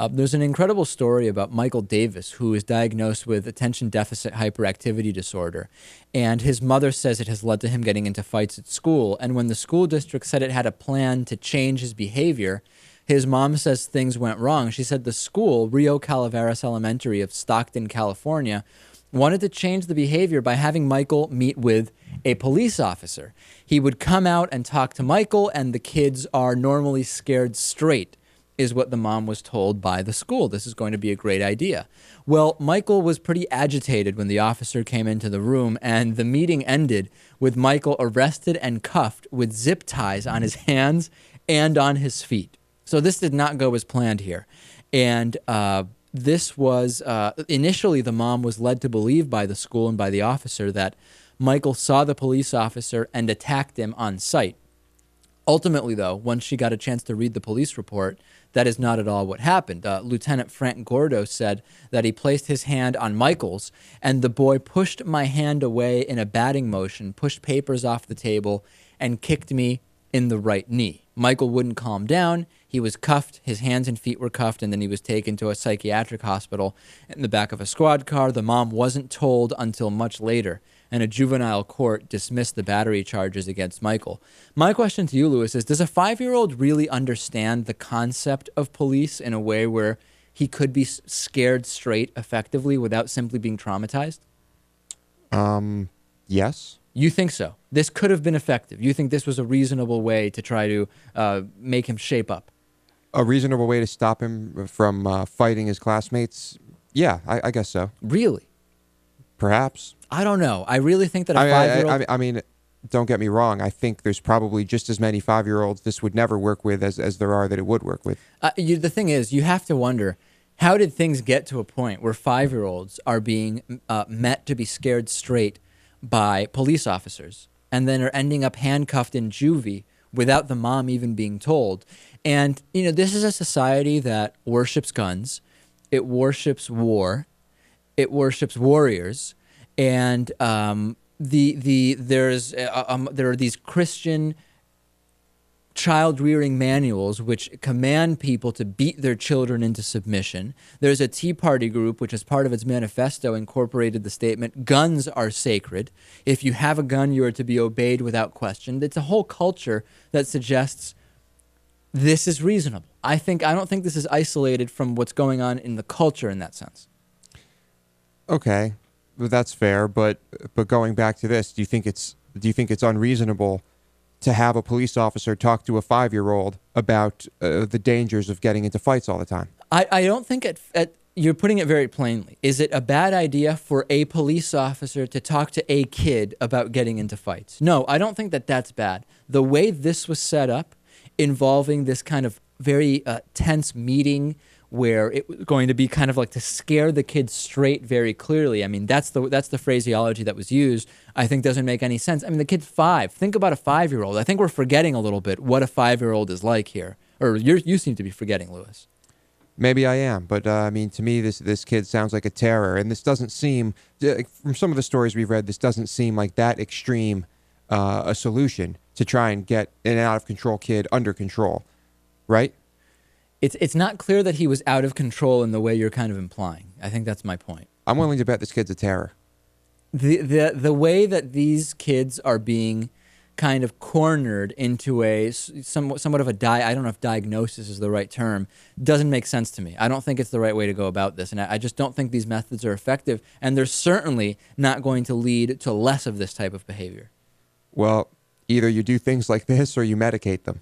There's an incredible story about Michael Davis, who is diagnosed with attention deficit hyperactivity disorder. And his mother says it has led to him getting into fights at school. And when the school district said it had a plan to change his behavior, his mom says things went wrong. She said the school, Rio Calaveras Elementary of Stockton, California, wanted to change the behavior by having Michael meet with a police officer. He would come out and talk to Michael, and the kids are normally scared straight, is what the mom was told by the school. This is going to be a great idea. Well, Michael was pretty agitated when the officer came into the room, and the meeting ended with Michael arrested and cuffed with zip ties on his hands and on his feet. So this did not go as planned here. And this was, initially the mom was led to believe by the school and by the officer that Michael saw the police officer and attacked him on sight. Ultimately, though, once she got a chance to read the police report, that is not at all what happened. Lieutenant Frank Gordo said that he placed his hand on Michael's, and the boy pushed my hand away in a batting motion, pushed papers off the table, and kicked me in the right knee. Michael wouldn't calm down. He was cuffed. His hands and feet were cuffed, and then he was taken to a psychiatric hospital in the back of a squad car. The mom wasn't told until much later, and a juvenile court dismissed the battery charges against Michael. My question to you, Lewis, is does a 5-year-old really understand the concept of police in a way where he could be scared straight effectively without simply being traumatized? Yes. You think so? This could have been effective. You think this was a reasonable way to try to make him shape up? A reasonable way to stop him from fighting his classmates? Yeah, I guess so. Really? Perhaps. I don't know. I really think that a 5-year-old... I mean, don't get me wrong. I think there's probably just as many 5-year-olds this would never work with as there are that it would work with. The thing is, you have to wonder, how did things get to a point where 5-year-olds are being met to be scared straight by police officers and then are ending up handcuffed in juvie without the mom even being told? And, you know, this is a society that worships guns. It worships war. It worships warriors. And there are these Christian child-rearing manuals which command people to beat their children into submission. There's a Tea Party group which, as part of its manifesto, incorporated the statement, guns are sacred. If you have a gun, you are to be obeyed without question. It's a whole culture that suggests this is reasonable. I don't think this is isolated from what's going on in the culture in that sense. Okay, well, that's fair. But going back to this, do you think it's unreasonable to have a police officer talk to a 5-year-old about the dangers of getting into fights all the time? I don't think you're putting it very plainly. Is it a bad idea for a police officer to talk to a kid about getting into fights? No, I don't think that that's bad. The way this was set up, involving this kind of very tense meeting where it was going to be kind of like to scare the kids straight very clearly. I mean, that's the phraseology that was used. I think doesn't make any sense. I mean, the kid's 5. Think about a 5-year-old. I think we're forgetting a little bit what a 5-year-old is like here. Or you seem to be forgetting, Lewis. Maybe I am, but I mean, to me, this kid sounds like a terror, and this doesn't seem, from some of the stories we've read, this doesn't seem like that extreme a solution to try and get an out-of-control kid under control, right? It's not clear that he was out of control in the way you're kind of implying. I think that's my point. I'm willing to bet this kid's a terror. The way that these kids are being kind of cornered into a somewhat of a I don't know if diagnosis is the right term, doesn't make sense to me. I don't think it's the right way to go about this, and I just don't think these methods are effective, and they're certainly not going to lead to less of this type of behavior. Well, either you do things like this or you medicate them.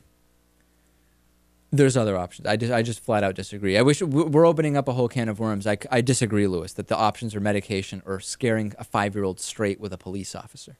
There's other options. I just flat out disagree. I wish we're opening up a whole can of worms. I disagree, Lewis, that the options are medication or scaring a 5-year-old straight with a police officer.